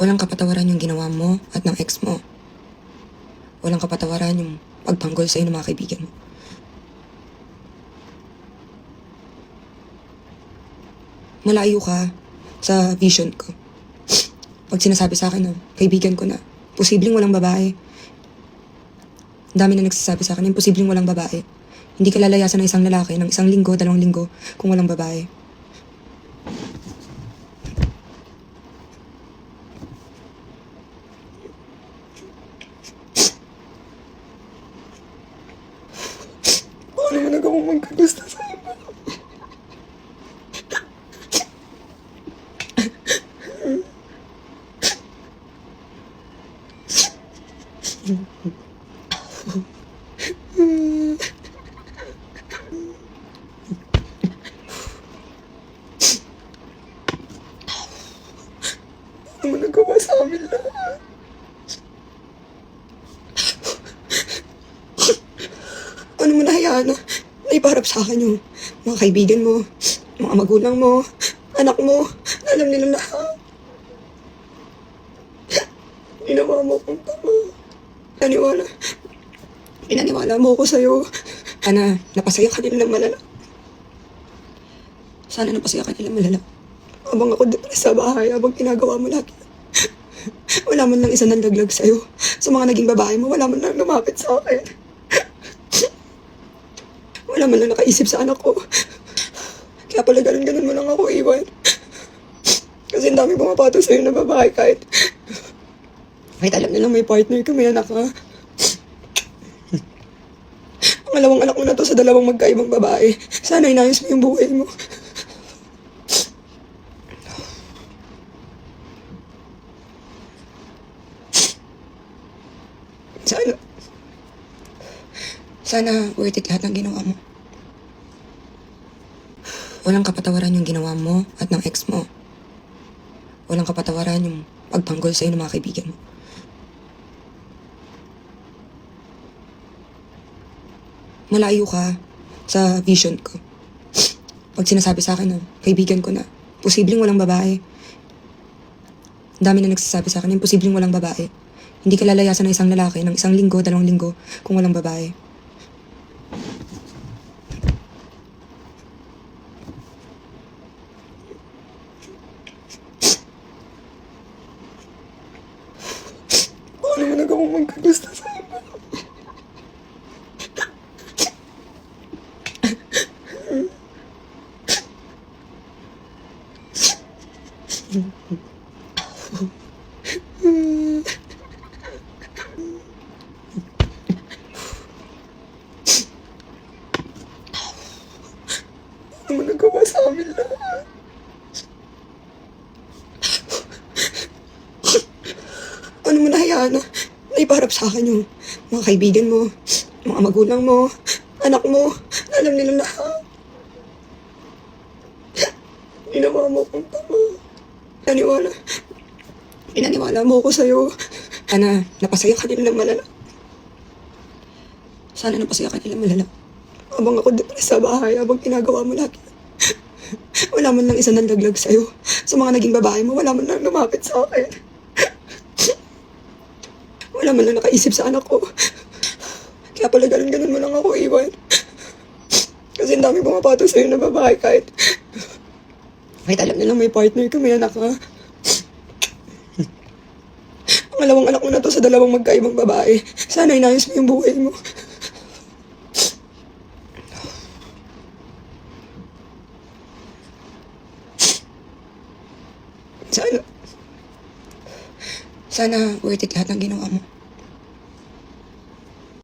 Walang kapatawaran yung ginawa mo at ng ex mo. Walang kapatawaran yung pagtanggol sa'yo ng mga kaibigan mo. Malayo ka sa vision ko. Pag sinasabi sa akin ng kaibigan ko na posibleng walang babae, ang dami na nagsasabi sa akin, imposibleng walang babae. Hindi ka lalayasan ng isang lalaki ng 1 linggo, 2 linggo kung walang babae. Paano mo nagawang magkagusto sa iba? Ano mo nagawa sa amin lahat? Ano mo nahayaan na naiparap sa akin yung mga kaibigan mo, mga magulang mo, anak mo, alam nila lahat. Ginawa mo kong tama. Pinaniwala mo ko sa'yo. Sana napasaya ka nila malala. Sana napasaya ka nila malala. Habang ako depressed sa bahay, habang ginagawa mo lahat. Wala man lang isa nalaglag sa'yo. Sa mga naging babae mo, wala man lang lumapit sa akin. Wala man lang nakaisip sa anak ko. Kaya pala ganun mo lang ako iwan. Kasi ang dami pumapato sa'yo na babae kahit alam nilang may partner ka, may anak ka. Pangalawang anak mo na to sa 2 magkaibang babae. Sana inayos mo yung buhay mo. Sana worth it lahat ng ginawa mo. Walang kapatawaran yung ginawa mo at ng ex mo. Walang kapatawaran yung pagtanggol sa'yo ng mga kaibigan mo. Malayo ka sa vision ko. Pag sinasabi sa akin ng kaibigan ko na posibleng walang babae, ang dami na nagsasabi sa akin, imposibleng walang babae. Hindi ka lalayasan ng isang lalaki ng 1 linggo, 2 linggo kung walang babae. Paano mo nagawang magkagusto sa iba? Ano mo nagawa sa amin lahat? Ano mo nahayaan na naiparap sa akin yung mga kaibigan mo, mga magulang mo, anak mo, alam nila lahat. Ginawa mo kong tama. Pinaniwala mo ko sa'yo. Sana napasaya ka nila malala. Sana napasaya ka nila malala. Habang ako depressed sa bahay, habang ginagawa mo lahat. Wala man lang isa nalaglag sa'yo. Sa mga naging babae mo, wala man lang lumapit sa akin. Wala man lang nakaisip sa anak ko. Kaya pala ganun mo lang ako iwan. Kasi ang dami pumapato sa'yo na babae kahit alam nilang may partner ka, may anak ka. Pangalawang anak mo na to sa 2 magkaibang babae. Sana inayos mo yung buhay mo. Sana worth it lahat ng ginawa mo.